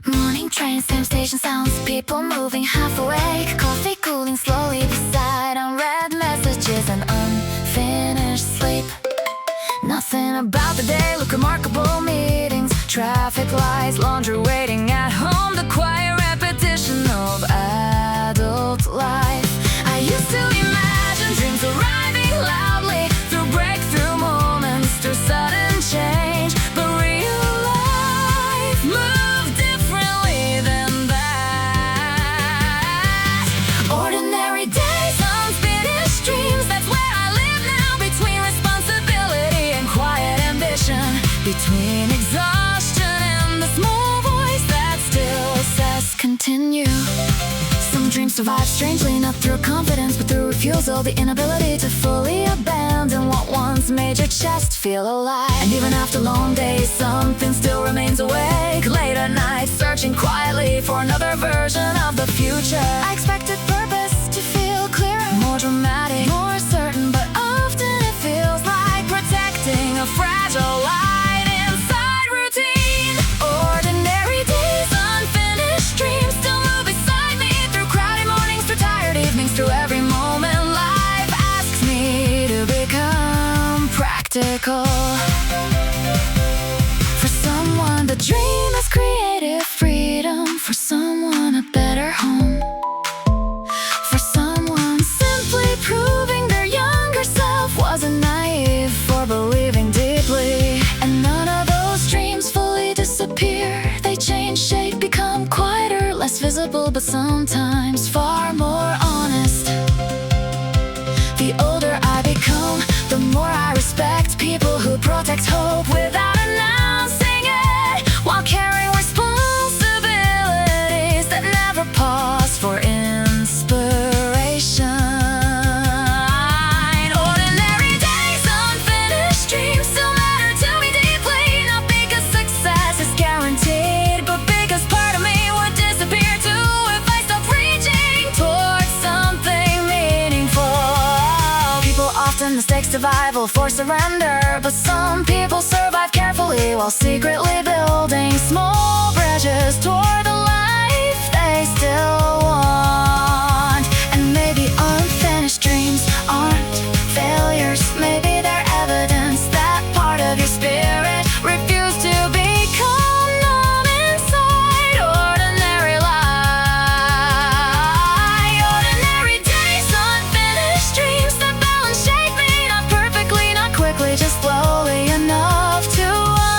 Morning train, same station sounds, people moving half awake. Coffee cooling slowly beside unread messages and unfinished sleep. Nothing about the day look remarkable. Meetings, traffic lights, laundry waiting at home. The quiet repetition of adult life. I used to imagine dreams arriving loudly through breakthrough moments, through sudden change. But real life moved differently than that. Ordinary days, unfinished dreams. That's where I live now, between responsibility and quiet ambition, between exhaustion and the small voice that still says continue. Some dreams survive strangely, not through confidence but through refusal, the inability to fully abandon what once made your chest feel alive. And even after long days, something still remains awake. Late at night, searching quietly for another version of the future. I expected purpose to feel clearer, more dramatic, more certain, but often it feels like protecting a fragile light inside routine. Ordinary days, unfinished dreams still move beside me through crowded mornings, through tired evenings, through every moment life asks me to become practical. For someone, the dream is creative freedom. For someone, a better home. For someone, simply proving their younger self wasn't naive for believing deeply. And none of those dreams fully disappear. They change shape, become quieter, less visible, but sometimes far more honest. The older I become, the more I respect people who protect hope without announcing it, while carrying responsibilities that never pause for inspiration. Ordinary days, unfinished dreams still matter to me deeply, not because success is guaranteed, but because part of me would disappear too if I stopped reaching towards something meaningful. People often mistake survival for surrender, but some people survive carefully while secretly building small bridges toward the life they still want. And maybe unfinished dreams aren't failures, maybe they're evidence that part of your spirit refused to become numb inside ordinary life. Ordinary days, unfinished dreams that balance shape me, not perfectly, not quickly, just slowly enough to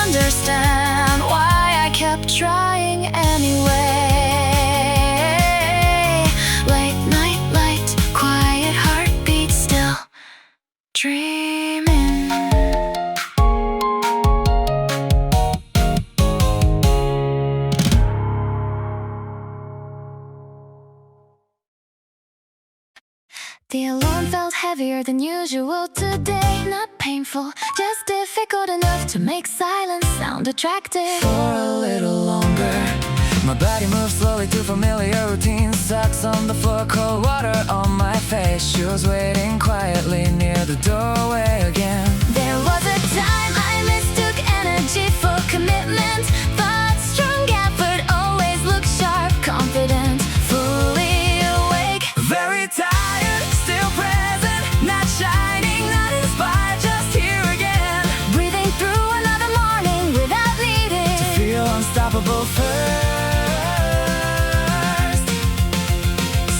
understand why I kept trying anyway. Late night light, quiet heartbeat, still dreaming. The alarm felt heavier than usual today. Not painful, just difficult enough to make silence sound attractive. For a little longer, my body moves slowly to familiar routines. Socks on the floor, cold water on my face. Shoes waiting quietly near the doorway again. There was a time I mistook energy for commitment. Thought strong effort always looked sharp, confident, fully awake. Very tired, still present, not shining, not inspired, just here again. Breathing through another morning without needing To feel unstoppable first.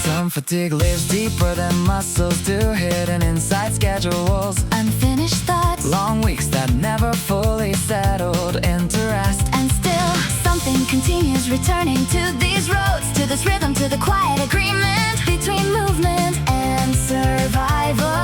Some fatigue lives deeper than muscles do, hidden inside schedules. unfinished thoughts. Long weeks that never fully settled into rest. And still, something continues returning to these roads, to this rhythm, to the quiet agreement between movement and survival.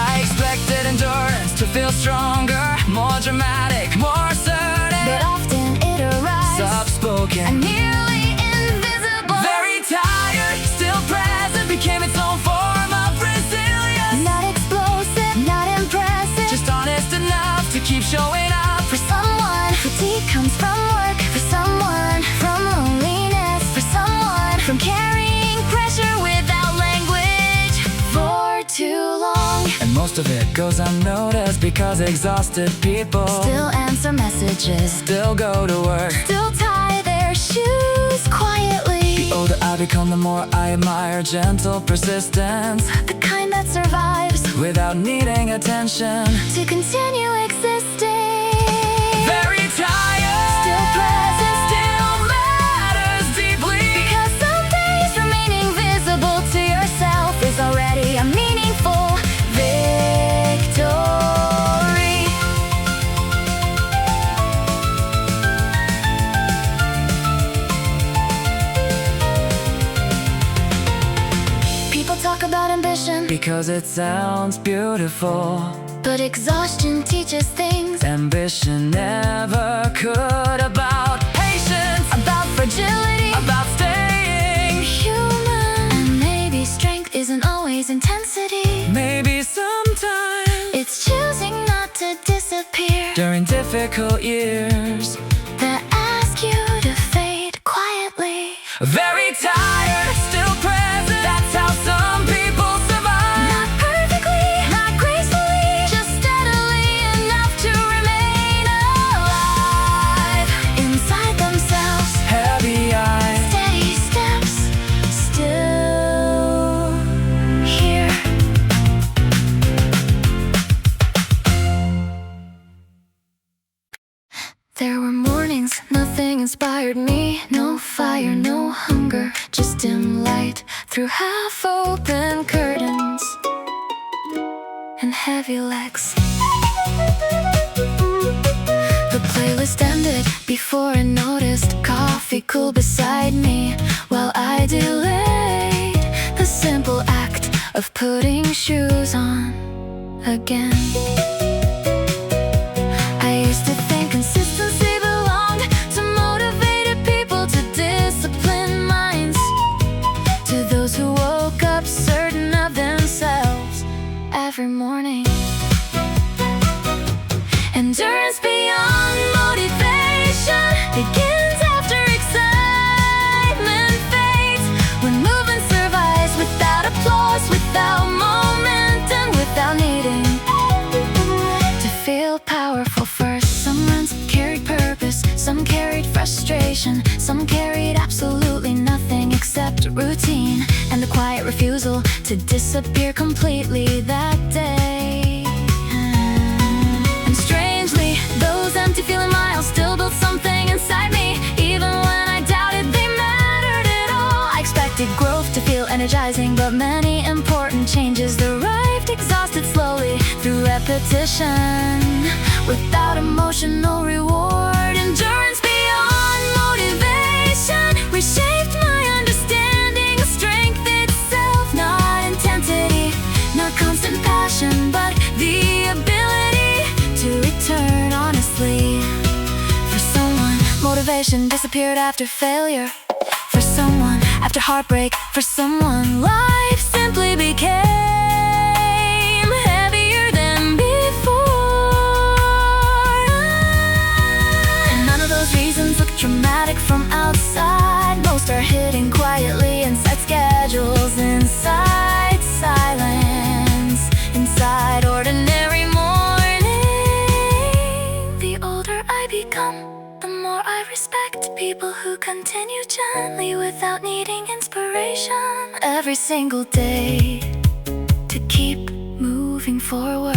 I expected endurance to feel stronger, more dramatic, more certain, But often it arrives soft-spoken, nearly invisible. very tired, still present, became its own form of resilience. Not explosive, not impressive. Just honest enough to keep showing up. For someone, fatigue comes from work. For someone, from loneliness. For someone, from carrying pressure without language for too long. And most of it goes unnoticed because exhausted people Still answer messages, still go to work. still tied become, the more I admire gentle persistence, the kind that survives without needing attention. to continue existing. Very tired, Still present, still matters deeply. because some days remaining visible to yourself is already a meaningful victory. People talk about ambition, Because it sounds beautiful. but exhaustion teaches things Ambition never could. About patience, about fragility, about staying human. And maybe strength isn't always intensity. maybe sometimes It's choosing not to disappear during difficult years. that ask you to fade quietly. Very tired, still present. That's how some people survive. Not perfectly, not gracefully, just steadily enough to remain alive. Inside themselves, Heavy eyes, steady steps, still here. There were mornings, nothing inspired me. No fire, no hunger, just dim light through half-open curtains and heavy legs. The playlist ended before I noticed coffee cool beside me, while I delayed the simple act of putting shoes on again. I used to think consistency belonged to motivated people, to disciplined minds, to those who woke up certain of themselves every morning. Endurance beyond motivation begins after excitement fades, when movement survives without applause, without momentum, without needing to feel powerful first. Some runs carried purpose, some carried frustration, some carried absolutely nothing except routine and the quiet refusal to disappear completely that day. And strangely, those empty feeling miles still built something inside me, even when I doubted they mattered at all. I expected growth to feel energizing, but many important changes arrived exhausted slowly through repetition, without emotional reward. Endurance beyond motivation reshaped my understanding of strength itself. Not intensity, not constant passion, but the ability to return honestly. For someone, motivation disappeared after failure. For someone, after heartbreak. For someone, life simply became heavier than before. And none of those reasons look dramatic from outside. Most are hidden quietly inside schedules, inside silence, inside ordinary morning. The older I become, the more I respect people who continue gently without needing inspiration every single day to keep moving forward.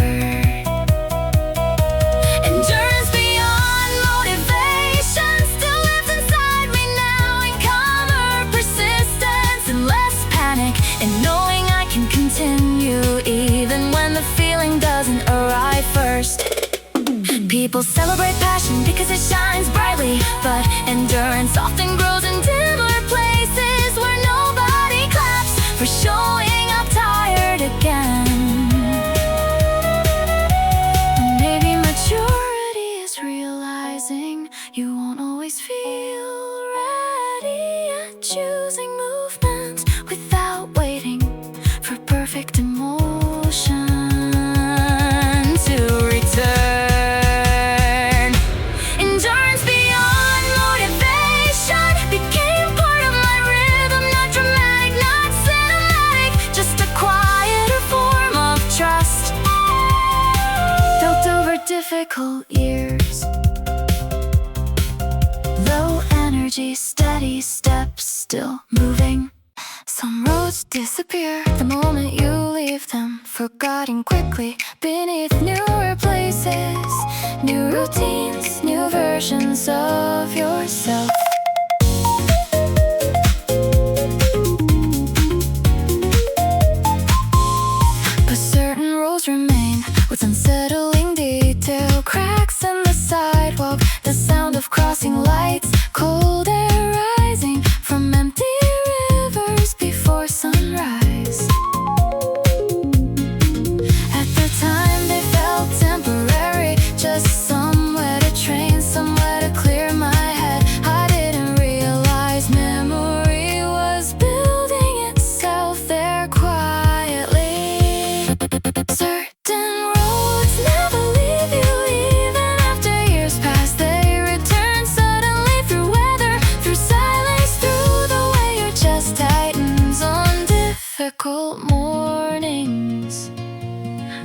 Endurance beyond motivation still lives inside me now, in calmer persistence and less panic, and knowing I can continue even when the feeling doesn't arrive first. People celebrate passion because it shines brightly, but endurance often grows in dimmer places where nobody claps for showing up tired again. Maybe maturity is realizing you won't always feel ready at choosing movement without waiting for perfect emotion to return. Endurance beyond motivation became part of my rhythm, not dramatic, not cinematic, just a quieter form of trust. Built over difficult years, low energy, steady steps, still moving. Some roads disappear the moment you leave them, forgotten quickly beneath newer places, new routines, new versions of yourself. But certain rules remain with unsettling detail, cracks in the sidewalk, the sound of crossing lights, cold air rising from empty rivers before sunrise. At the time they felt temporary, just somewhere to train, somewhere to clear my head. I didn't realize memory was building itself there quietly. Certain roads never leave you, even after years pass. They return suddenly through weather, through silence, through the way your chest tightens on difficult mornings.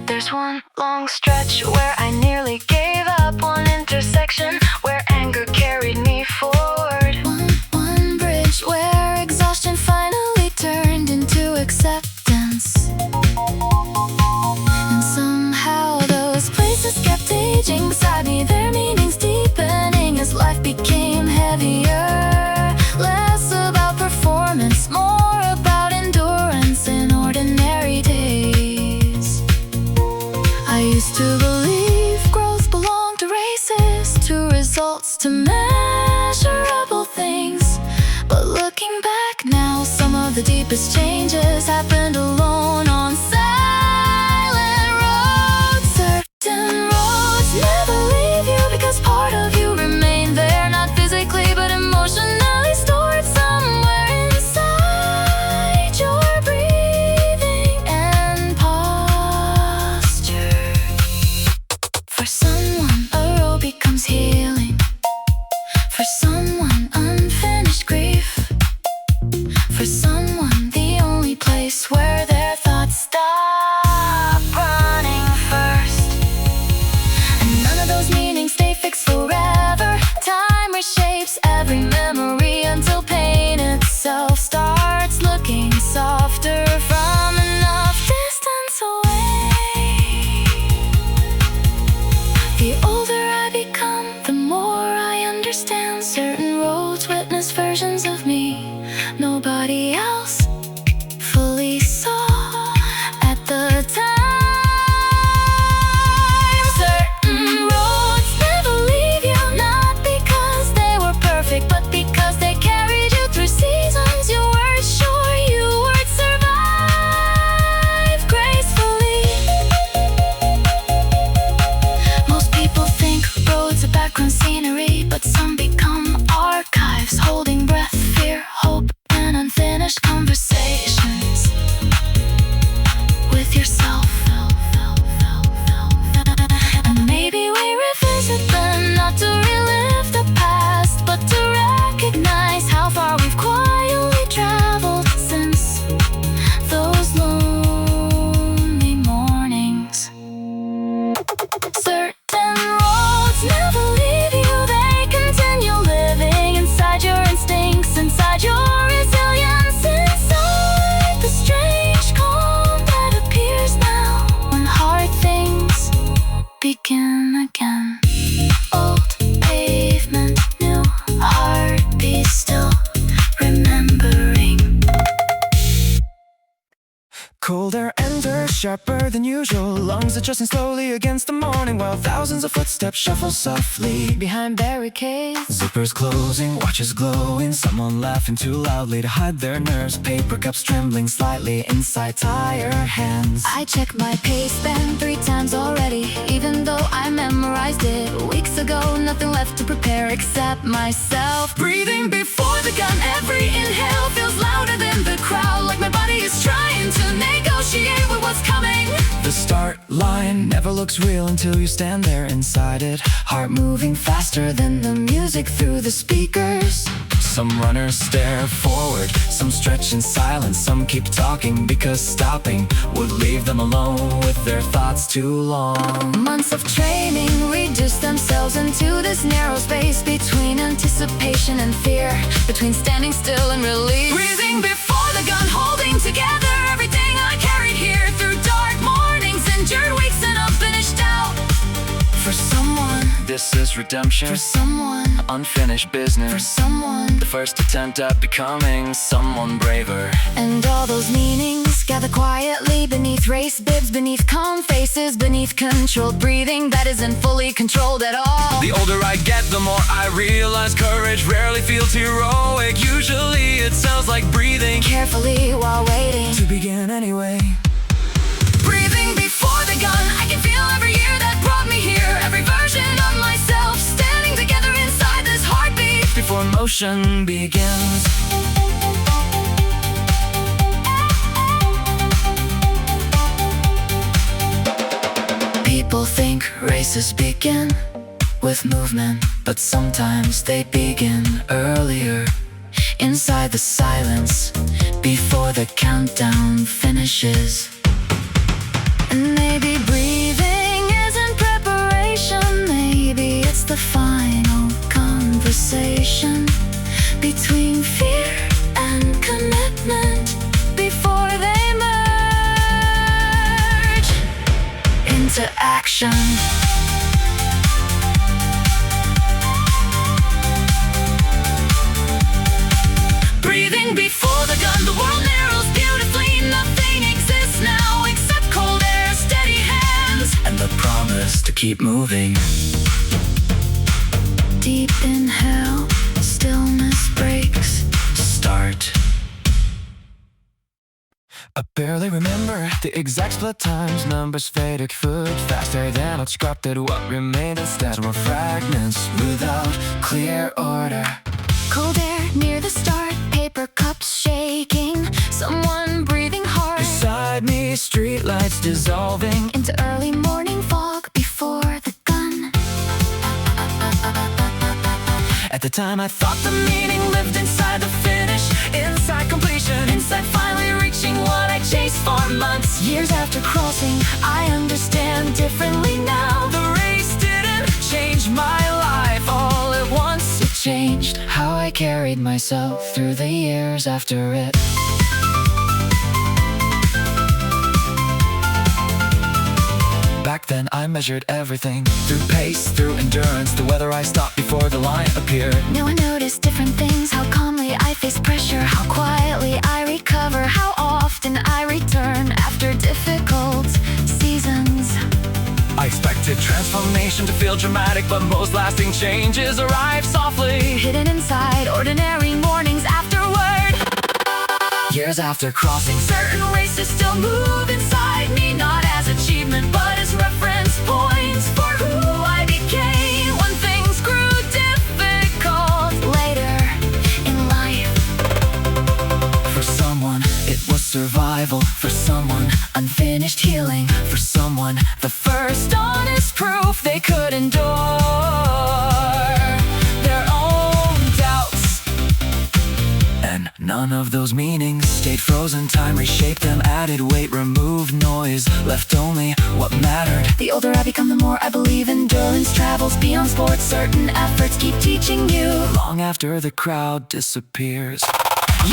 There's one long stretch where I nearly gave up, one intersection where anger carried me forward, one bridge where exhaustion finally turned into acceptance. And somehow those places kept aging beside me, their meanings deepening as life became heavier. Less about performance, more about endurance in ordinary days. I used to believe growth belonged to races, to results, to measurable things. But looking back now, some of the deepest changes happened alone on silent roads. Certain roads never leave you because part of you remain there, not physically but emotionally stored somewhere inside your breathing and posture. For someone, a road becomes healing. For someone, unfinished grief. For someone, the only place where their thoughts stop running first. And none of those meanings stay fixed forever. Time reshapes every memory until pain itself starts looking softer from enough distance away. The older I become, the more I understand. Certain roads witness versions of me nobody else fully saw at the time. Certain roads never leave you, not because they were perfect, but because they carried you through seasons you weren't sure you would survive gracefully. Most people think roads are background scenery, but some become archives, holding breath, fear, hope, and unfinished conversations with yourself. And maybe we revisit them, not to relive the past, but to recognize how far we've quietly traveled since those lonely mornings. Certain roads never leave you, they continue living inside your instincts, inside your resilience, inside the strange calm that appears now when hard things begin again. Old pavement, new heartbeat, still remembering. Colder enter, sharper than usual, lungs adjusting slowly against the morning, while thousands of footsteps shuffle softly Behind barricades, zippers closing, watches glowing, someone laughing too loudly to hide their nerves, paper cups trembling slightly inside tired hands. I check my pace band 3 times already, even though I memorized it weeks ago. Nothing left to prepare except myself. Breathing before the gun, every inhale feels louder than the crowd, like my body is trying to negotiate with what's coming. The start line never looks real until you stand there inside it, heart moving faster than the music through the speakers. Some runners stare forward, some stretch in silence, some keep talking because stopping would leave them alone with their thoughts too long. Months of training reduce themselves into this narrow space between anticipation and fear, between standing still and release. Breathing before the this is redemption. For someone, Unfinished business. for someone. The first attempt at becoming someone braver. And all those meanings gather quietly beneath race bibs, beneath calm faces, beneath controlled breathing that isn't fully controlled at all. The older I get, the more I realize courage rarely feels heroic. Usually it sounds like breathing Carefully while waiting to begin anyway. Breathing before the gun, I can feel every year that brought me here. Every version of myself standing together inside this heartbeat. Before motion begins. People think races begin with movement, but sometimes they begin earlier. Inside the silence, before the countdown finishes. And maybe breathing isn't preparation. Maybe it's the final conversation between fear and commitment before they merge into action. Breathing before the gun, the world narrows beautifully. Nothing exists now except cold air, steady hands, And the promise to keep moving. deep inhale, stillness breaks. Start. I barely remember the exact split times. Numbers faded, food faster than I'd sculpted. What remained instead were fragments without clear order. Cold air near the start, paper cups shaking, someone breathing hard Beside me, streetlights dissolving. into early morning fog before the gun. At the time I thought the meaning lived inside the finish, inside completion, inside finally reaching what I chased for months. Years after crossing, I understand differently now. The race didn't change my life all at once. It changed how I carried myself through the years after it. Back then I measured everything through pace, through endurance, the weather I stopped before the line appeared. Now I notice different things, how calmly I face pressure, how quietly I recover, how often I return after difficult seasons. I expected transformation to feel dramatic, but most lasting changes arrive softly. Hidden inside ordinary mornings afterward. Years after crossing, Certain races still move inside me, not as achievement, but as reference points for who I became when things grew difficult later in life. for someone it was survival, for someone unfinished healing, for someone the first honest proof they could endure their own doubts. And none of those meanings stayed frozen. Time reshaped them, added weight, removed noise, left only what mattered. The older I become, the more I believe endurance travels beyond sports. Certain efforts keep teaching you. Long after the crowd disappears,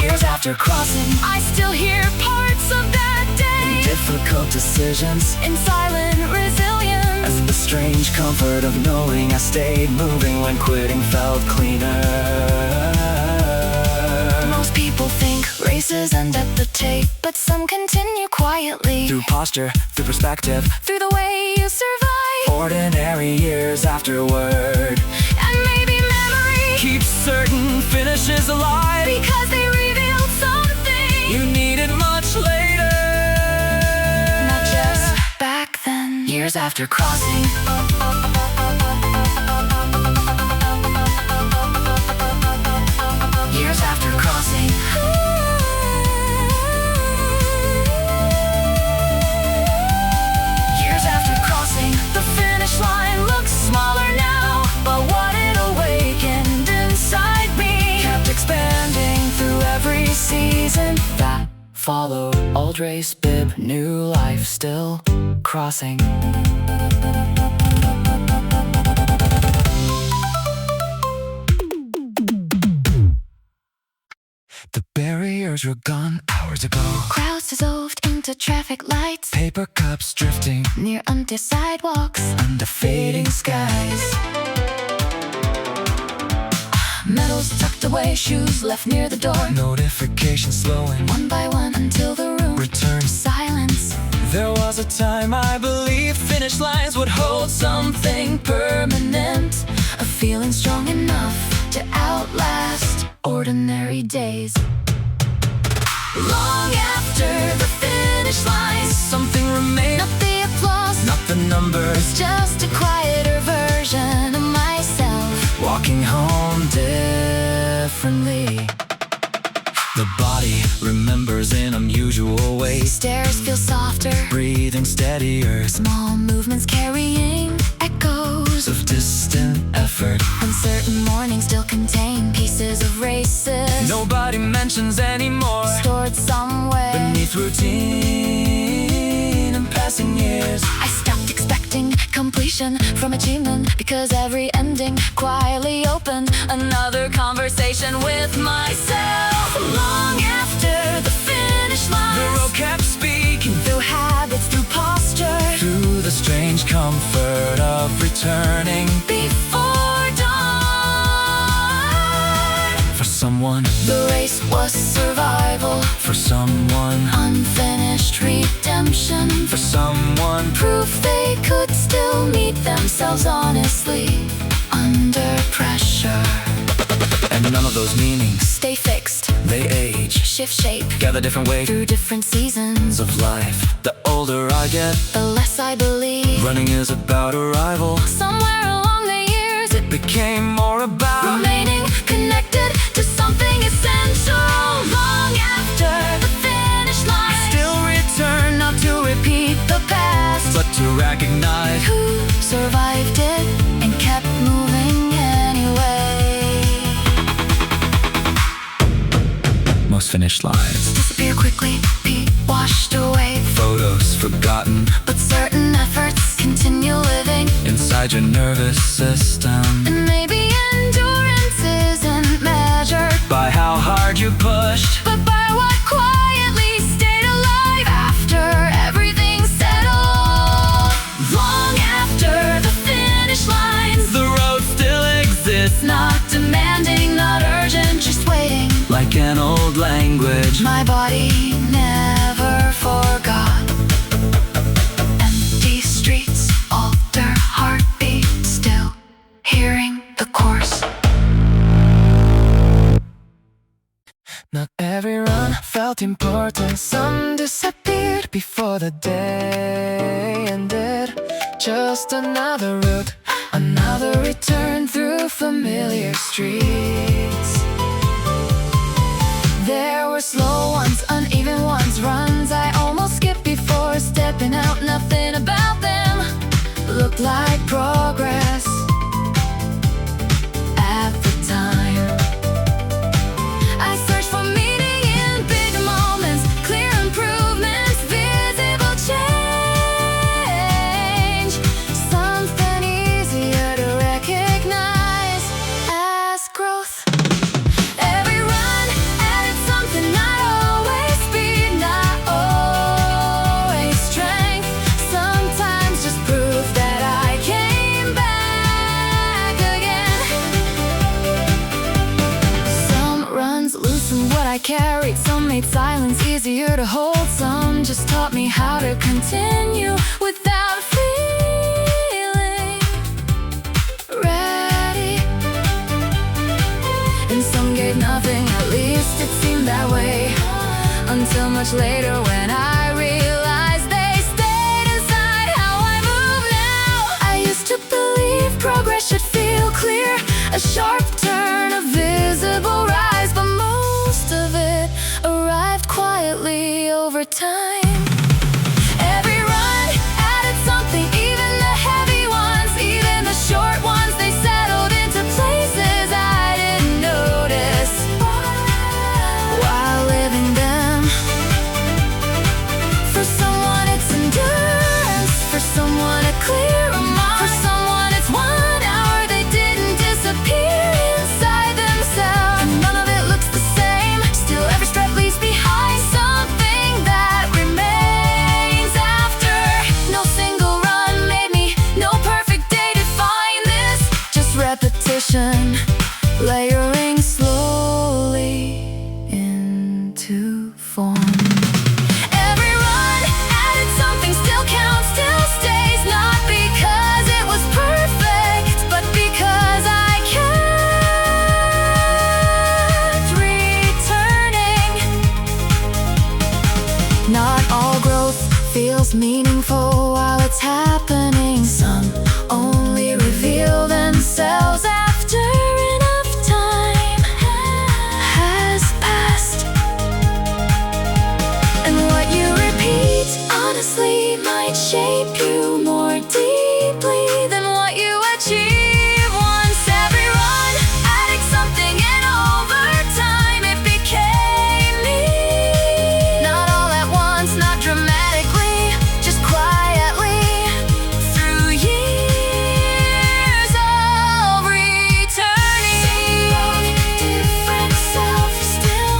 Years after crossing, I still hear parts of that day. difficult decisions, In silent resilience, and the strange comfort of knowing I stayed moving when quitting felt cleaner. most people think races end at the tape, but some continue quietly. Through posture, through perspective, Through the way you survive, ordinary years afterward, and maybe memory, keep certain finishes alive. because they revealed something You needed much later. not just back then. Years after crossing, years after crossing. Years after crossing, the finish line looks smaller now, but what it awakened inside me Kept expanding through every season that followed. Old race bib, new life still crossing. The barriers were gone hours ago. crowds dissolved in Racing to traffic lights, Paper cups drifting near empty sidewalks, under fading skies. medals tucked away, shoes left near the door, Notifications slowing one by one until the room returns. silence. There was a time I believed finish lines would hold something permanent, A feeling strong enough to outlast ordinary days. Long after the finish line, something remained, not the applause, not the numbers. just a quieter version of myself, Walking home differently. The body remembers in unusual ways, stairs feel softer, breathing steadier, small movements carrying echoes of distant effort. Uncertain mornings still contain pieces of races, Nobody mentions anymore, stored somewhere beneath routine and passing years. I stopped expecting completion from achievement, because every ending quietly opened another conversation with myself. Long after the finish The line, road kept speaking through habits, through posture, through the strange comfort of returning. before dawn. For someone, The race was survival, for someone, unfinished redemption, for someone, proof they could still meet themselves honestly under pressure. and none of those meanings, Stay fixed, they age, shift shape gather different weight through different seasons. of life. The older I get, The less I believe, running is about arrival. somewhere along the years, it Became more about remaining connected to something essential. Long after the finish line, still return, not to repeat the past, but to recognize who survived it and kept moving anyway. most finish lines. Disappear quickly, be washed away, Photos forgotten but certain efforts continue living. inside your nervous system, And maybe endurance isn't measured by how hard you pushed. but by what quietly stayed alive after everything's settled. Long after the finish lines, The road still exists, not demanding, not urgent, just waiting. like an old language. My body never forgot. Empty streets, alter heartbeat, still hearing the course. Not every run felt important. Some disappeared before the day ended. Just another route, another return through familiar streets. There were slow ones, uneven ones, runs I almost skipped before stepping out. Nothing about them looked like progress at the time. I searched for meaning in big moments, clear improvements, visible change, something easier to recognize as growth. Every run added something, not always speed, not always strength, sometimes just proof that I came back again. Some runs loosened what I carried, some made silence easier to hold, some just taught me how to continue without feeling ready. And some gave nothing, at least it seemed that way, until much later when I realized they stayed inside how I move now. I used to believe progress should feel clear, a sharp turn, a visible rise, but most of it arrived quietly over time. Every run added something, even the heavy ones, even the short ones, they settled into places I didn't notice while living them. For someone it's endurance, for someone a clearer mind, for someone it's 1 hour they didn't disappear inside themselves. And none of it looks the same, still every step leaves behind something that remains. feels meaningful while it's happening. Some only reveal themselves after enough time has passed. And what you repeat honestly might shape you more deeply than what you achieve once. Everyone adding something in over time, it became me. Not all at once, not dramatically, just quietly through years of returning. Same road, different self, still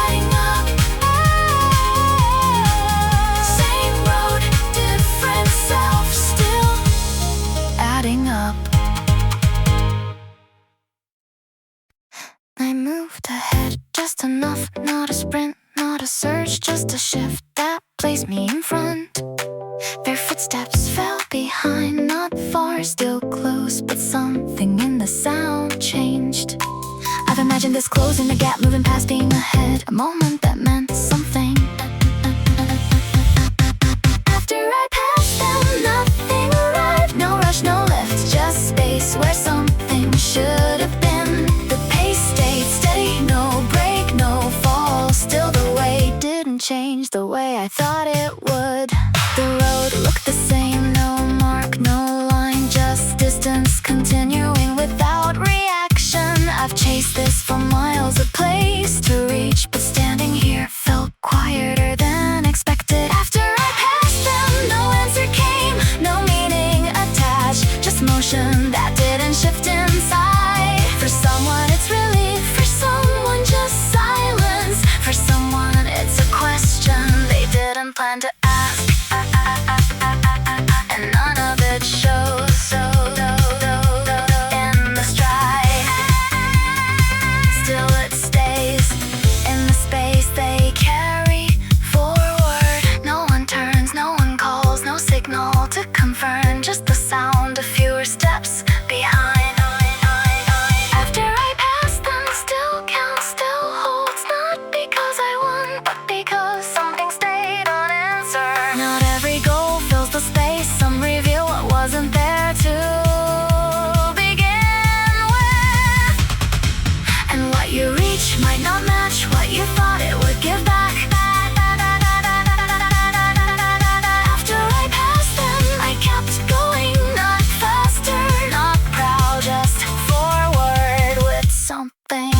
adding up. Same road, different self, still adding up. I moved ahead just enough, not a sprint, not a surge, just a shift that placed me in front. Their footsteps fell behind, not far, still close, but something in the sound changed. I've imagined this closing the gap, moving past being ahead, a moment that meant something. After I passed them, nothing arrived, no rush, no lift, just space where something should have been. The pace stayed steady, no break, no fall, still the way didn't change the way I thought it would. The road looked the same, no mark, no line, just distance continuing without reaction. I've chased this for miles, a place to reach, but standing here felt quieter than expected. After I passed them, no answer came, no meaning attached, just motion that didn't shift inside. For someone it's relief, for someone just silence, for someone it's a question they didn't plan to ask. And none of it shows in the stride. Still it stays in the space they carry forward. No one turns, no one calls, no signal to confirm, just the sound of fewer steps behind. After I pass them, still counts, still holds, not because I won, but because something stayed unanswered. Not every goal fills the space, some reveal what wasn't there to begin with. And what you reach might not match what you thought it would give back. After I passed them, I kept going, not faster, not proud, just forward with something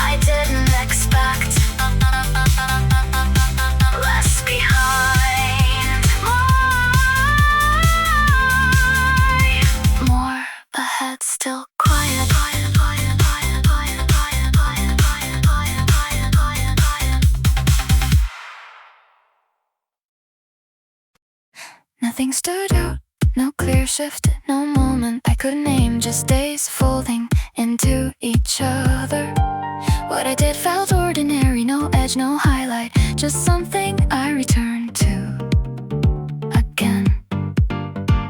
I didn't expect. Less behind, more ahead, still quiet. Nothing stood out, no clear shift, no moment I could name, just days folding into each other. What I did felt ordinary, no edge, no highlight, just something I returned to again.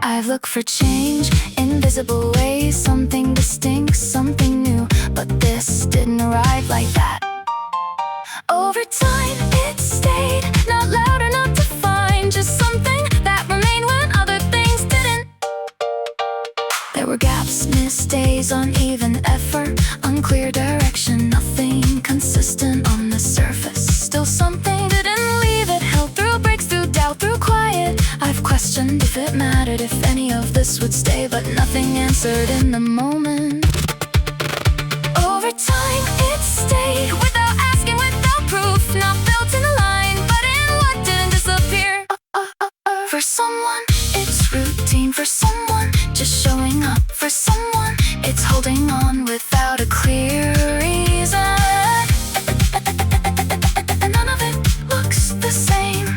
I've looked for change, invisible ways, something distinct, something new, but this didn't arrive like that. Over time it stayed, not loud or not defined, just something that remained when other things didn't. There were gaps, missed days, uneven effort, unclear direction, nothing consistent on the surface. Still something didn't leave, it held through breaks, through doubt, through quiet. I've questioned if it mattered, if any of this would stay, but nothing answered in the moment. Over time it stayed, without asking, without proof, not built in a line, but in what didn't disappear. For someone it's routine, for someone just showing up, for someone it's holding on without a clear reason. None of it looks the same,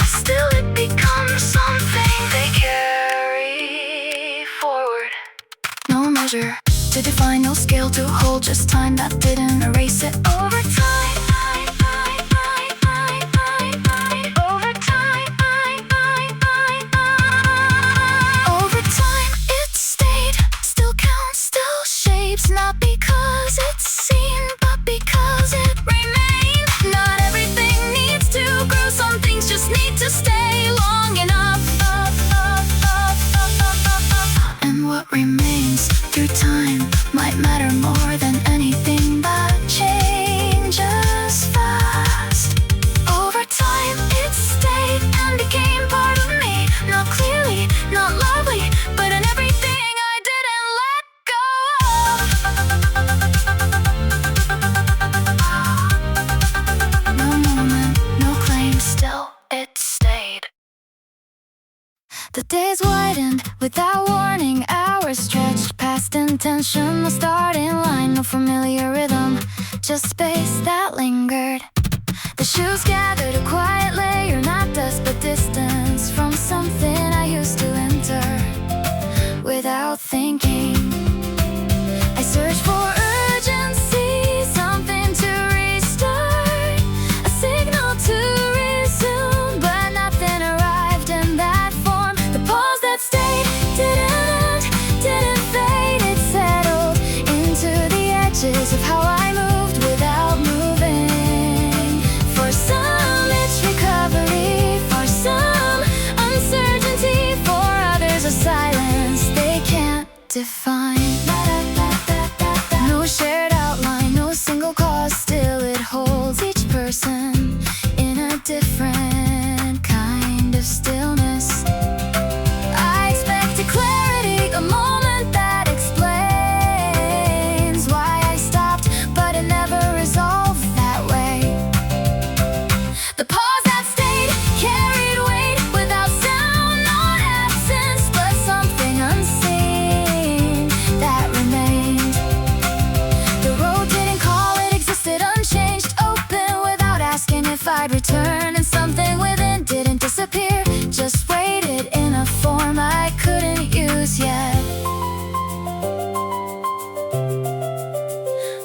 still it becomes something they carry forward. No measure to define, no scale to hold, just time that didn't erase it. Over time it stayed, still counts, still shapes, not because it's seen, but because it remained. Not everything more than anything that changes fast. Over time it stayed and became part of me. Not clearly, not loudly, but in everything I didn't let go of. No moment, no claim, still it stayed. The days widened without warning. Hours stretched past intentional starting line. No familiar rhythm, just space that lingered. The shoes gathered a quiet layer, not dust but distance from something I used to enter. Without thinking, I searched for urgency, something to restart, a signal to resume, but nothing arrived in that form. The pause that stayed didn't fade. It settled into the edges of how I moved without moving. For some it's recovery, for some uncertainty, for others a silence they can't define. No shared outline, no single cause, still it holds each person in a different kind of stillness. I expected clarity, a moment that explains why I stopped, but it never resolved that way. The pause that stayed carried weight without sound, not absence, but something unseen that remained. The road didn't call, it existed unchanged, open without asking if I'd return, and something within didn't disappear, just waited in a form I couldn't use yet.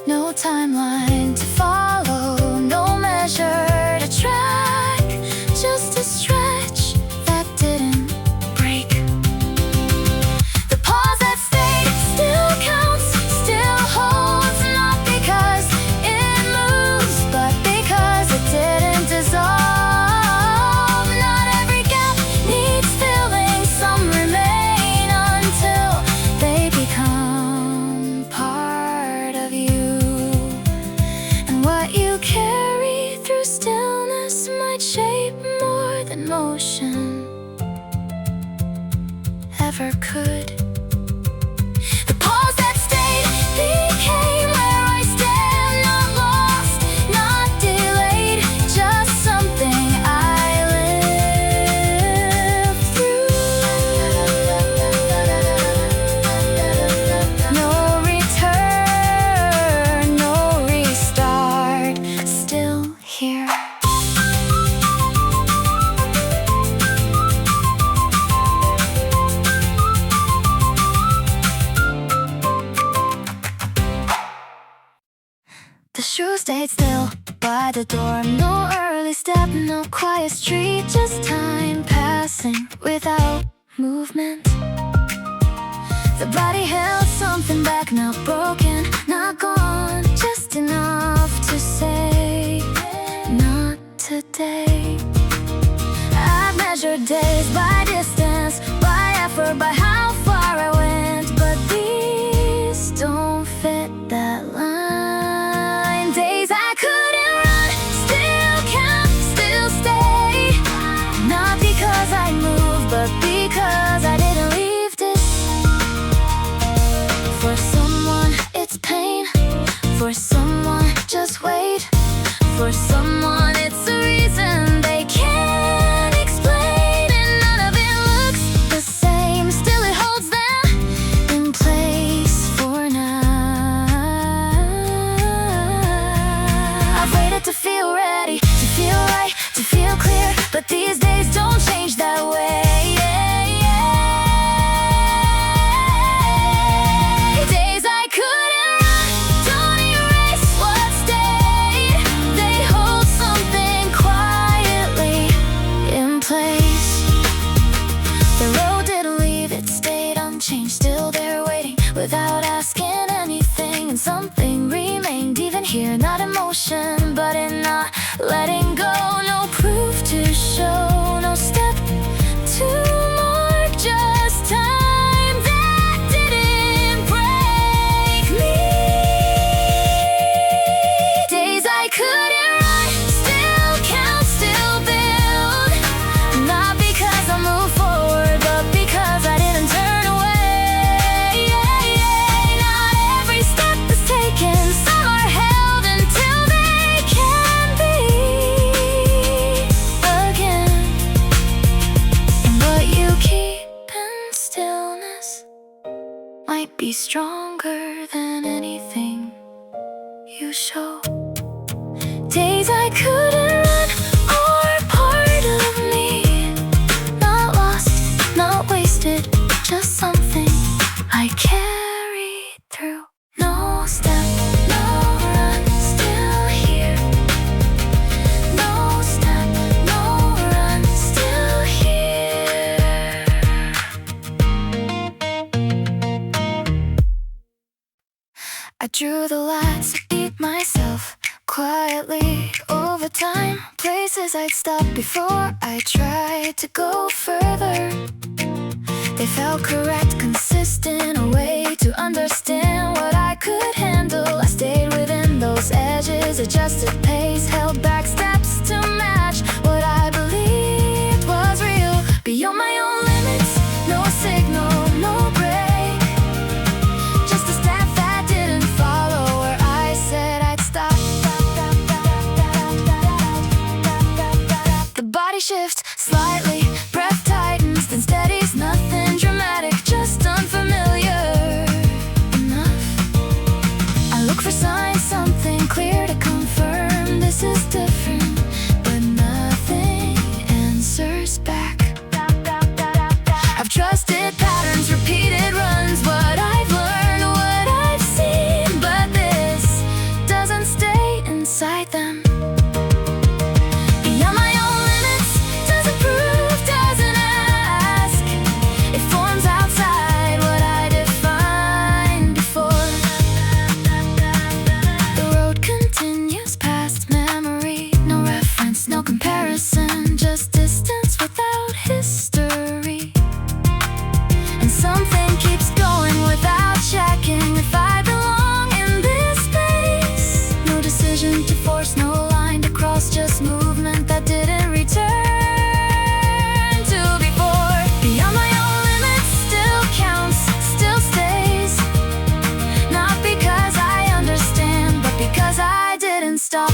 No timeline to follow, no measure to track, just a stretch that didn't break. The pause that stayed still counts, still holds, not because it moves, but because it didn't dissolve. Not every gap needs filling, some remain until they become part of you. And what you carry through stillness might shape more than motion ever could. The pause that stayed became where I stand, not lost, not delayed, just something I lived through. No return, no restart, still here. The shoe stayed still by the door. No early step, no quiet street, just time passing without movement. The body held something back, not broken, not gone, just enough to say, not today. I've measured days by distance, by effort, by how far I went, but these don't fit that line. Days I couldn't run, still count, still stay. Not because I moved, but because I didn't leave this. For someone it's pain, for someone just wait, for someone it's a reason they can't explain, and none of it looks the same. Still it holds them in place for now. I've waited to feel ready, to feel right, to feel clear, but these days don't change that way. Days I couldn't run, don't erase what stayed. They hold something quietly in place. The road didn't leave, it stayed unchanged, still there waiting without asking anything, and something remained even here, not emotion, but in not letting go. No proof to show, no step to mark, just time that didn't break me. be stronger than anything you show. Days I couldn't run are part of me. Not lost, not wasted, just something I carry through. No step, no run, still here. No step, no run, still here. I drew the lines to beat myself quietly over time. Places I'd stop before I tried to go further. They felt correct, consistent, a way to understand what I could handle. I stayed within those edges, adjusted pace, held back steps to match what I believed was real. Beyond my own limits, no signal, no break. Just a step that didn't follow where I said I'd stop. The body shifts slightly, breath tightens, then steadies. Nothing dramatic, just unfamiliar enough. I look for signs, something clear to confirm this is different, but nothing answers back. I've trusted patterns, repeated runs, what I've learned, what I've seen, but this doesn't stay inside them. Beyond my own limits, doesn't prove, doesn't ask. It forms outside what I defined before. The road continues past memory, no reference, no comparison, just distance without history. And something keeps going without checking if I belong in this space. No decision to force, no line to cross, just movement that didn't return to before. Beyond my own limits, still counts, still stays. Not because I understand, but because I didn't stop.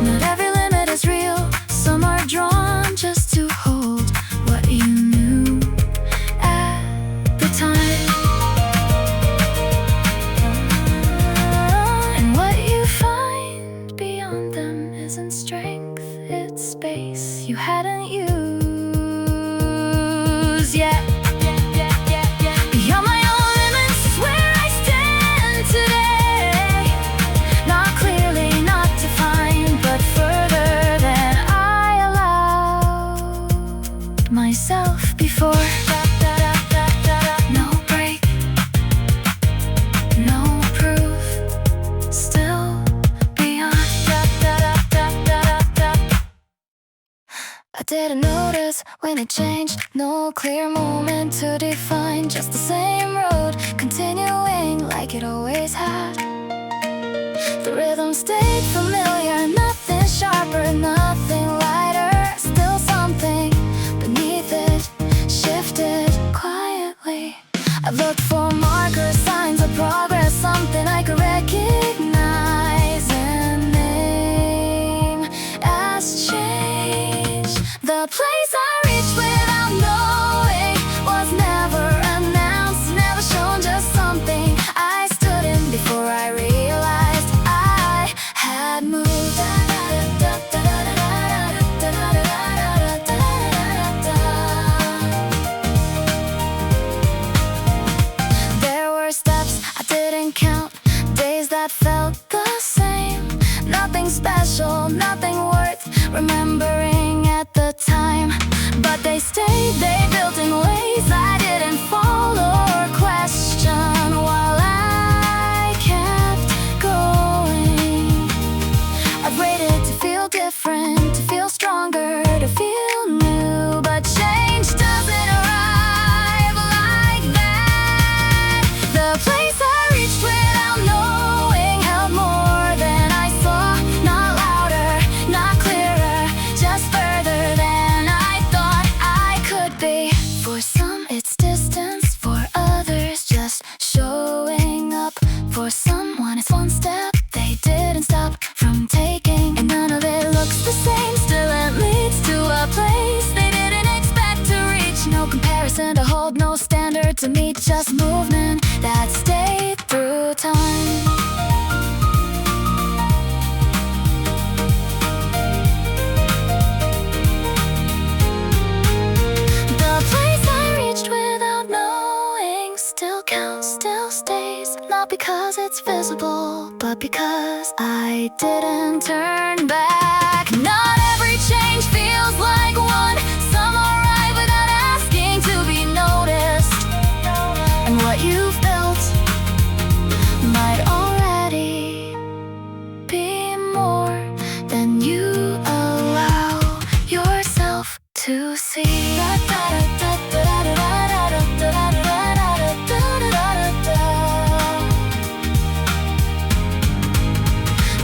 Not every limit is real, some are drawn just to hold what you knew at the time. And what you find beyond them isn't strength, it's space you hadn't used yet. Beyond my own limits is where I stand today. Not clearly, not defined, but further than I allowed myself before. No break, no proof, still beyond. I didn't notice when it changed, no clear moment to define, just the same road continuing like it always had. The rhythm stayed familiar, nothing sharper, nothing lighter, still something beneath it shifted quietly. I looked for markers, signs of progress, something I could recognize, and name has changed. The place I reached without knowing was never announced, never shown, just something I stood in before I realized I had moved. There were steps I didn't count, days that felt the same. Nothing special, nothing worth remembering at the time, but they stayed, they built in ways I didn't follow or question while I kept going. I've waited to feel different, to feel stronger, to feel new, but change doesn't arrive like that. The place I reached without knowing held more than I saw, not louder, not clearer, just further than I thought I could be. For some it's distance, for others just showing up. For someone it's one step they didn't stop from taking, and none of it looks the same, still it leads to a place they didn't expect to reach. No comparison to hold, no standard to to me just movement that stayed through time. The place I reached without knowing still counts, still stays. Not because it's visible, but because I didn't turn back. Not every change feels like one. Some arrive without asking to be noticed. And what you've built might already be more than you allow yourself to see.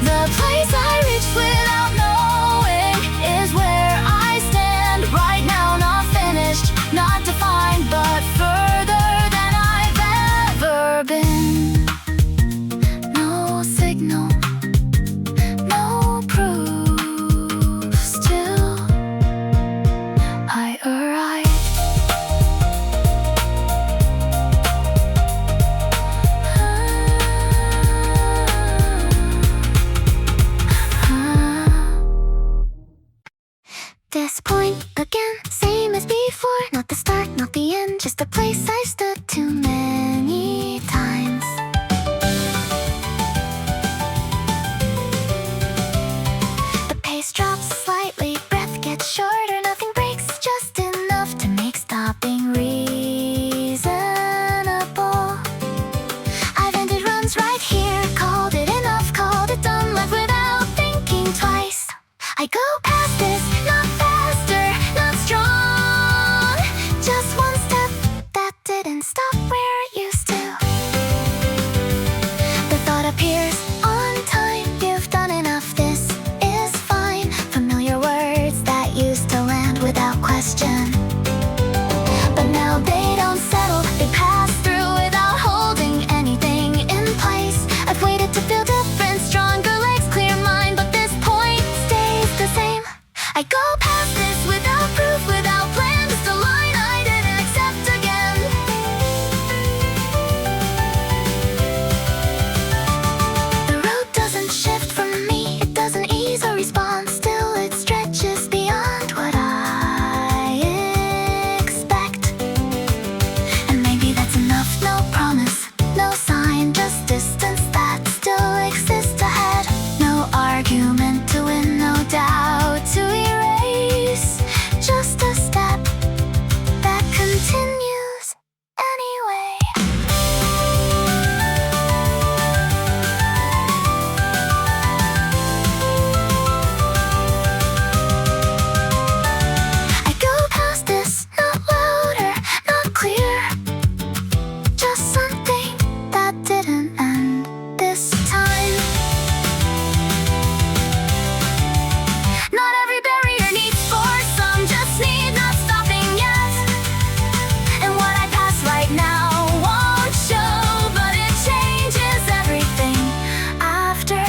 The place I reached without knowing is where I stand right now. Not finished, not defined, but further than I've ever been. No signal, no proof, still I arrived. This point again, same as before. Not the start, not the end, just a place I stood too many times. The pace drops slightly, breath gets shorter, nothing breaks, just enough to make stopping reasonable. I've ended runs right here, called it enough, called it done, left without thinking twice. I go past this, not faster, not strong, just one step that didn't stop where it used to. The thought appears on time, you've done enough, this is fine. Familiar words that used to land without question, but now they don't settle, they pass through without holding anything in place. I've waited to feel different, stronger legs, clear mind, but this point stays the same. I go past this without proof, without plan, just a line I didn't accept again. The road doesn't shift from me, it doesn't ease or respond, still it stretches beyond what I expect. And maybe that's enough, no promise, no sign, just distance that still exists ahead. No argument to win, no doubt to erase, just a step that continues anyway. I go past this, not louder, not clear, just something that didn't end this time. Not every barrier needs force, some just need not stopping yet. And what I pass right now won't show, but it changes everything after.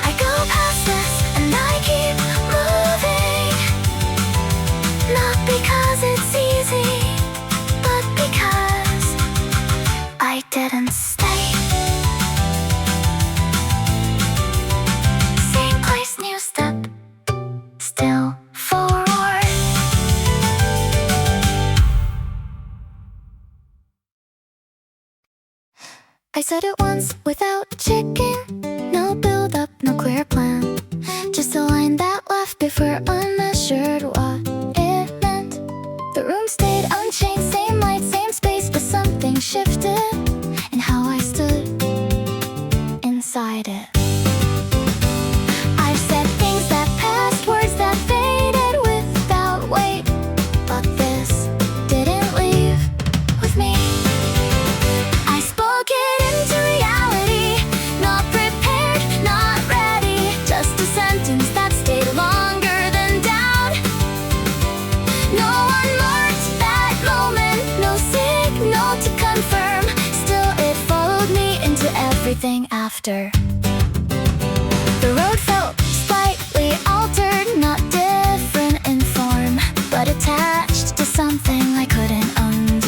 I go past this and I keep moving, not because it's easy, but because I didn't stay. Same place, new step, still forward. I said it once without checking, no build up, no clear plan, just a line that left before unmeasured what it meant. The room stayed unchanged, same light, same space, but something shifted in how I stood inside it. I've said things that passed, words that faded without weight, but this didn't leave with me. I spoke it into reality, not prepared, not ready, just a sentence that stayed longer than doubt. No one marked that moment, no signal to confirm, still it followed me into everything after. The road felt slightly altered, not different in form, but attached to something I couldn't undo.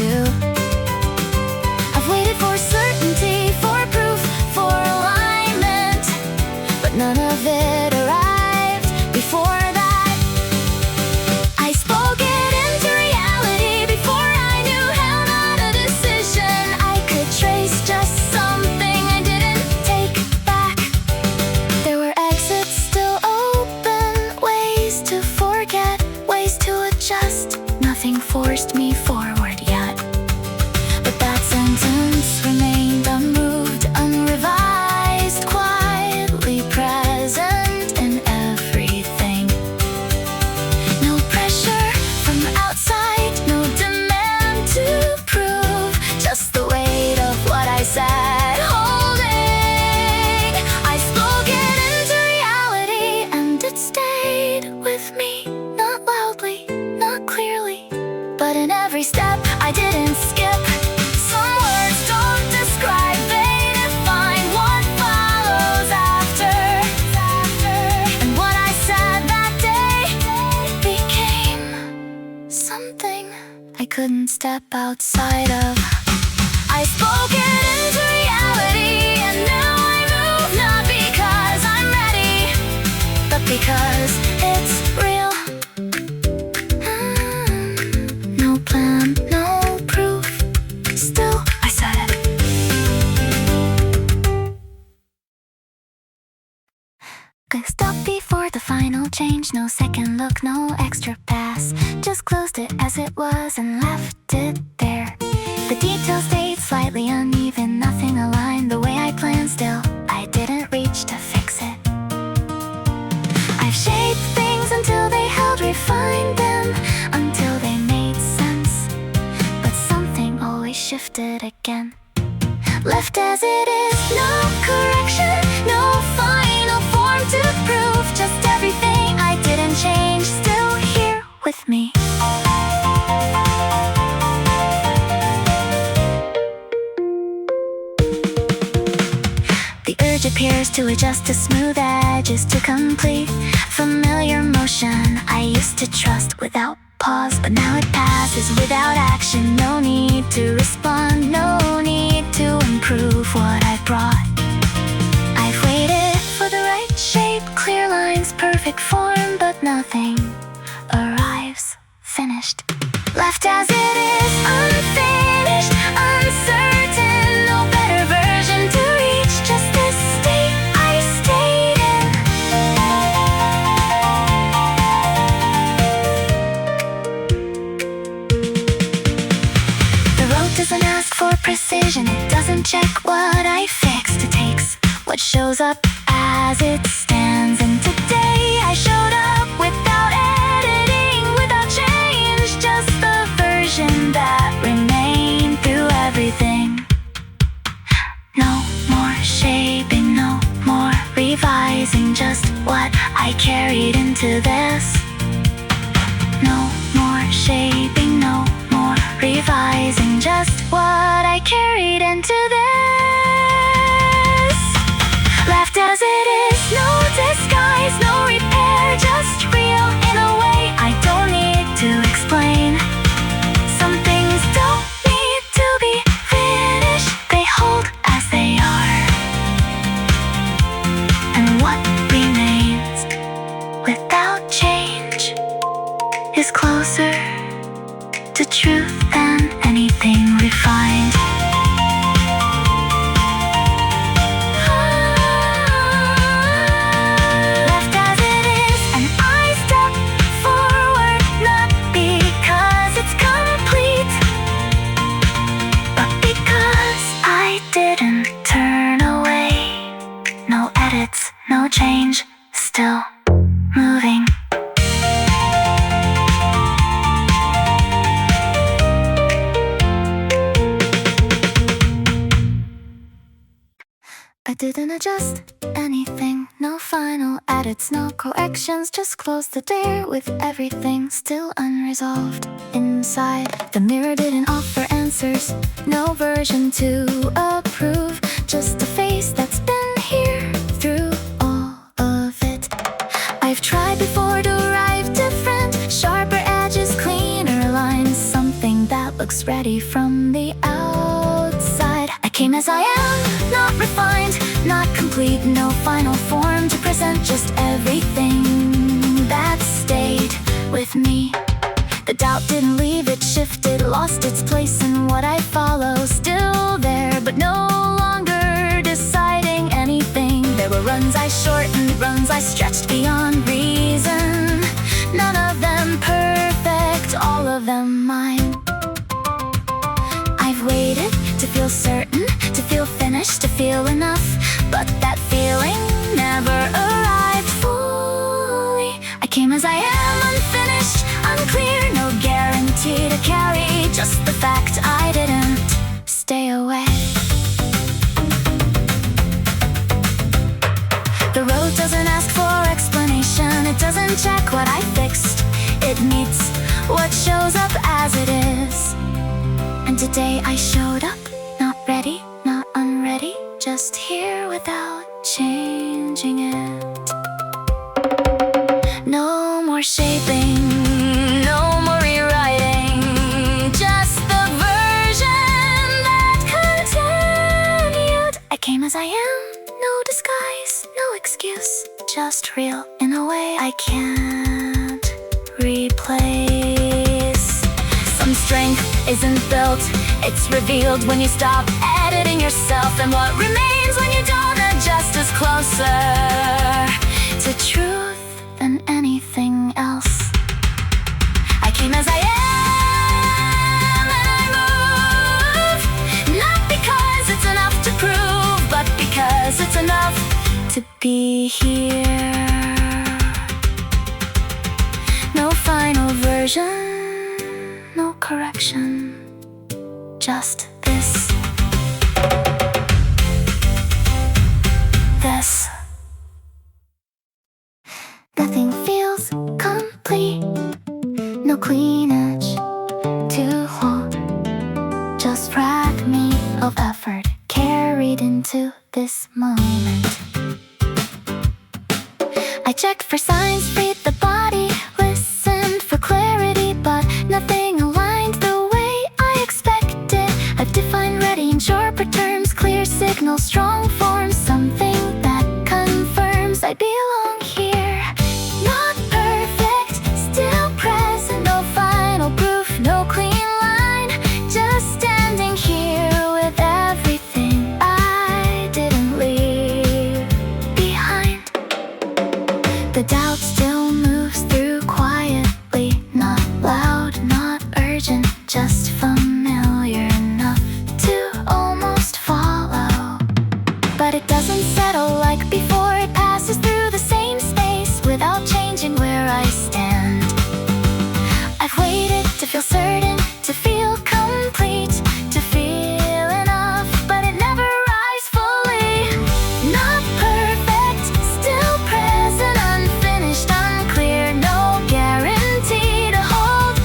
step outside of. I spoke it into reality, and now I move not because I'm ready, but because it's real. No plan, no proof. Still, I said it. Could stop before the final change. No second look, no extra pass. Just closed it as it was and left it there. The details stayed slightly uneven, nothing aligned the way I planned. Still, I didn't reach to fix it. I've shaped things until they held, refined them until they made sense. But something always shifted again. Left as it is, no correction, no final form to prove. Just everything I didn't change, still here with me. The urge appears to adjust to smooth edges, to complete familiar motion I used to trust without pause, but now it passes without action. No need to respond, no need to improve what I brought. I've waited for the right shape, clear lines, perfect form, but nothing arrives finished. Left as it is, unfinished, uncertain, no better version to reach, just this state I stayed in. The road doesn't ask for precision, it doesn't check what I fixed. It takes what shows up as it stands, and today I showed up without editing, without change, just the version that remained through everything. No more shaping, no more revising, just what I carried into this. No more shaping, no more revising, just what I carried into this. Left as it is, no disguise, no repair, just real in a way I don't need to explain. Some things don't need to be finished, they hold as they are. And what remains without change is closer to truth than anything refined. Left as it is, and I step forward, not because it's complete, but because I didn't turn away. No edits, no change, still moving. I didn't adjust anything, no final edits, no corrections, just closed the door with everything still unresolved. Inside, the mirror didn't offer answers, no version to approve, just a face that's been here through all of it. I've tried before to arrive different, sharper edges, cleaner lines, something that looks ready from the outside. I came as I am, not refined, not complete, no final form to present, just everything that stayed with me. The doubt didn't leave, it shifted, lost its place in what I follow. Still there, but no longer deciding anything. There were runs I shortened, runs I stretched beyond reason. None of them perfect, all of them mine. I've waited to feel certain, to feel finished, to feel enough, but that feeling never arrived fully. I came as I am, unfinished, unclear, no guarantee to carry, just the fact I didn't stay away. The road doesn't ask for explanation, it doesn't check what I fixed, it meets what shows up as it is. And today I showed up, not ready, not unready, just here without changing it. No more shaping, no more rewriting, just the as I am, no disguise, no excuse, just real in a way I can't replace. Some strength isn't built, it's revealed when you stop editing yourself, and what remains when you don't adjust is closer to truth than anything else. I came as I am, and I move, not because it's enough to prove, but because it's enough to be here. No final version, no correction, just this. Nothing feels complete, no clean edge to hold, just fragment of effort carried into this moment. I checked for signs, read the body, listened for clarity, but nothing aligned the way I expected. I've defined ready in sharper terms, clear signals, strong forms, something that confirms I belong here. Not perfect, still present, no final proof, no clean line, just standing here with everything I didn't leave behind. The doubt still moves through quietly, not loud, not urgent, just familiar enough to almost follow. But it doesn't settle like before, it passes through the same space without changing where I stand. I've waited to feel certain, to feel complete, to feel enough, but it never arrives fully. Not perfect, still present, unfinished, unclear, no guarantee to hold.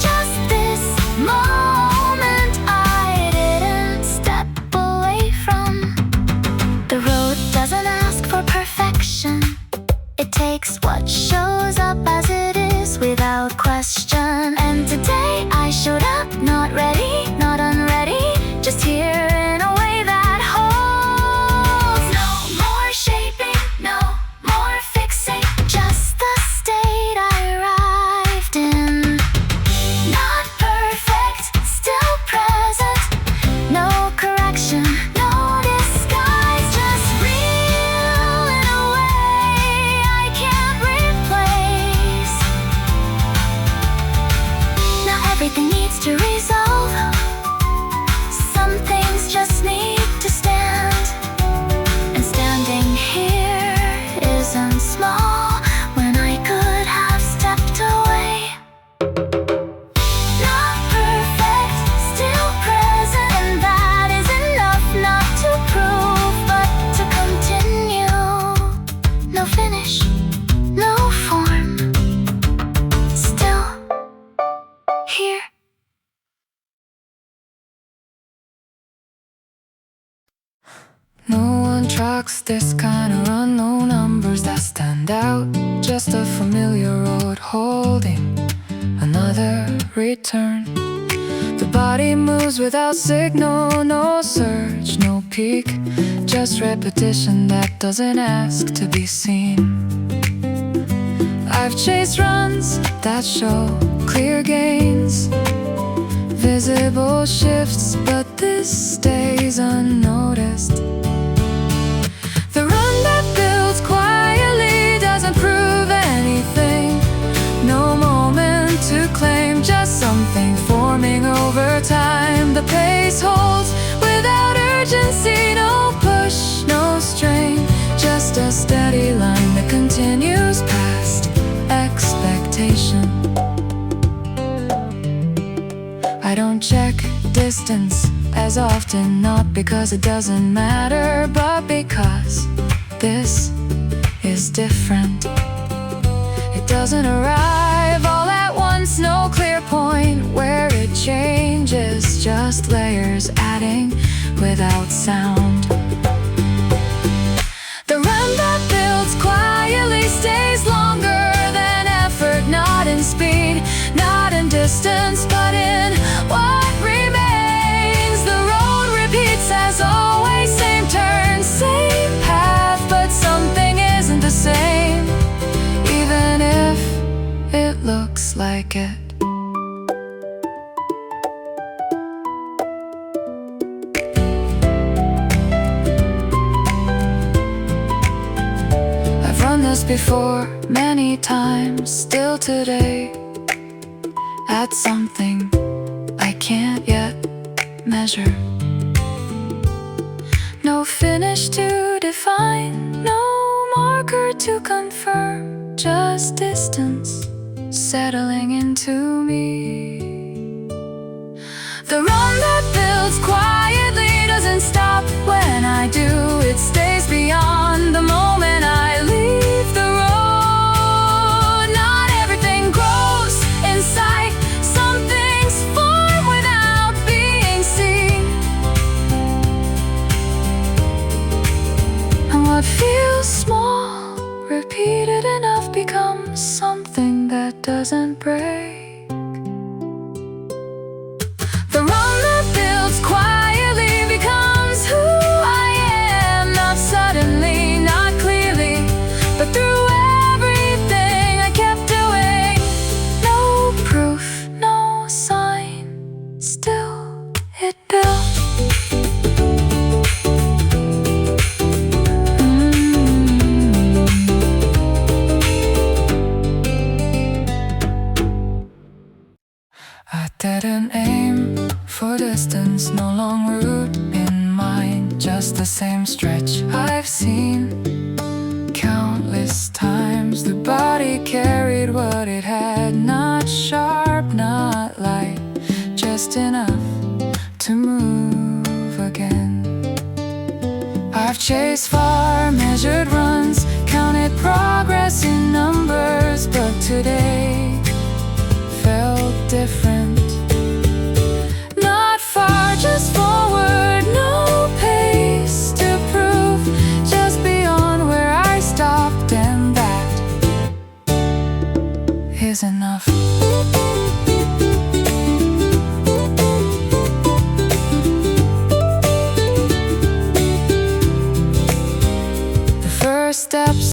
Just this moment I didn't step away from. The road doesn't ask for perfection, it takes what shows up as it is without question. And today I showed up, not ready, not unready, just here in a way that holds. No more shaping, no more fixing, just the state I arrived in. Not perfect, still present, no correction, no disguise, just real in a way I can't replace. Now everything needs to resolve, some things just need to stand. And standing here isn't small when I could have stepped away. Not perfect, still present, and that is enough not to prove, but to continue. No finish, no form, still here. No one tracks this kind of run, no numbers that stand out, just a familiar road holding another return. The body moves without signal, no surge, no peak, just repetition that doesn't ask to be seen. I've chased runs that show clear gains, visible shifts, but this stays unnoticed. The run that builds quietly doesn't prove anything, no moment to claim, just something forming over time. The pace holds without urgency, no push, no strain, just a steady line that continues past expectation. I don't check distance as often, not because it doesn't matter, but because this is different. It doesn't arrive all at once, no clear point where it changes, just layers adding without sound. The run that builds quietly stays longer than effort, not in speed, not in distance, but in what remains. The road repeats as always, same turn, same before many times, still today, at something I can't yet measure. No finish to define, no marker to confirm, just distance settling into me. The run that builds quietly doesn't stop when I do. It stays beyond the moment I leave the road. Not everything grows in sight. Some things form without being seen. And what feels small, repeated enough, becomes something that doesn't break. The run that builds quietly becomes who I am, not suddenly, not clearly, but through everything I kept doing. No proof, no sign, still it built. I didn't aim for distance, no long route in mind, just the same stretch I've seen countless times. The body carried what it had, not sharp, not light, just enough to move again. I've chased far, measured runs, counted progress in numbers, but today felt different. Not far, just forward, no pace to prove, just beyond where I stopped, and that is enough. The first steps